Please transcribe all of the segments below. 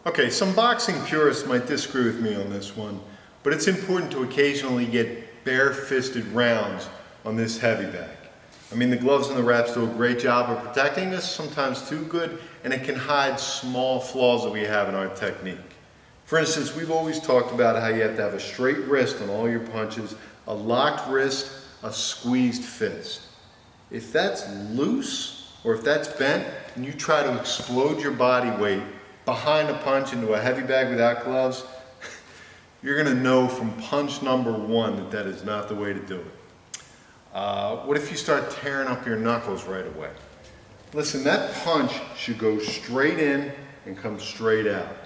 Okay, some boxing purists might disagree with me on this one, but it's important to occasionally get bare-fisted rounds on this heavy bag. I mean, the gloves and the wraps do a great job of protecting us, sometimes too good, and it can hide small flaws that we have in our technique. For instance, we've always talked about how you have to have a straight wrist on all your punches, a locked wrist, a squeezed fist. If that's loose, or if that's bent, and you try to explode your body weight behind a punch into a heavy bag without gloves, you're going to know from punch number one that that is not the way to do it. What if you start tearing up your knuckles right away? Listen, that punch should go straight in and come straight out.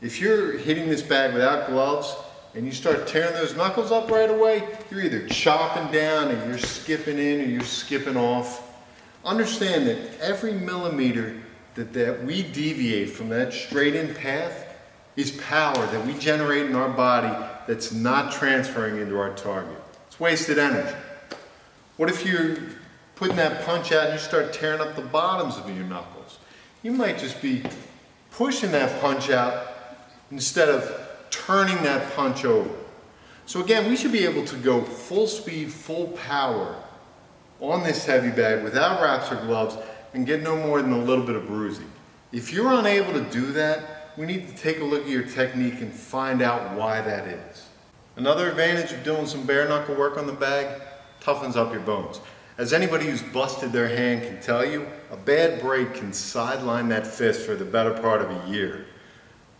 If you're hitting this bag without gloves and you start tearing those knuckles up right away, you're either chopping down or you're skipping in or you're skipping off. Understand that every millimeter that we deviate from that straight in path is power that we generate in our body that's not transferring into our target. It's wasted energy. What if you're putting that punch out and you start tearing up the bottoms of your knuckles? You might just be pushing that punch out instead of turning that punch over. So again, we should be able to go full speed, full power on this heavy bag without wraps or gloves and get no more than a little bit of bruising. If you're unable to do that, we need to take a look at your technique and find out why that is. Another advantage of doing some bare knuckle work on the bag, toughens up your bones. As anybody who's busted their hand can tell you, a bad break can sideline that fist for the better part of a year.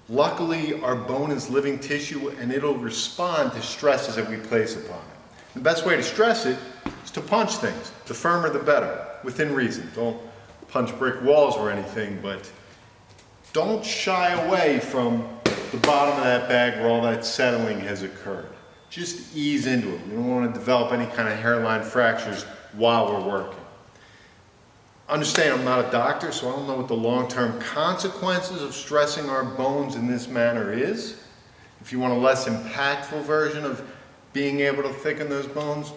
Luckily, our bone is living tissue and it'll respond to stresses that we place upon it. The best way to stress it is to punch things. The firmer the better, within reason. Don't punch brick walls or anything, but don't shy away from the bottom of that bag where all that settling has occurred. Just ease into it. We don't want to develop any kind of hairline fractures while we're working. Understand, I'm not a doctor, so I don't know what the long-term consequences of stressing our bones in this manner is. If you want a less impactful version of being able to thicken those bones,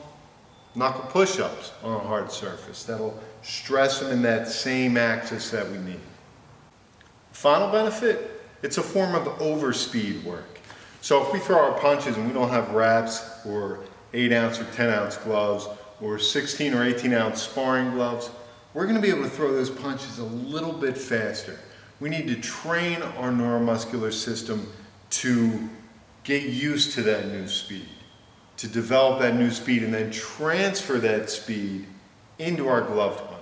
knuckle push-ups on a hard surface. That'll stress them in that same axis that we need. Final benefit, it's a form of overspeed work. So if we throw our punches and we don't have wraps or 8-ounce or 10-ounce gloves or 16 or 18-ounce sparring gloves, we're going to be able to throw those punches a little bit faster. We need to train our neuromuscular system to get used to that new speed, to develop that new speed and then transfer that speed into our gloved punch.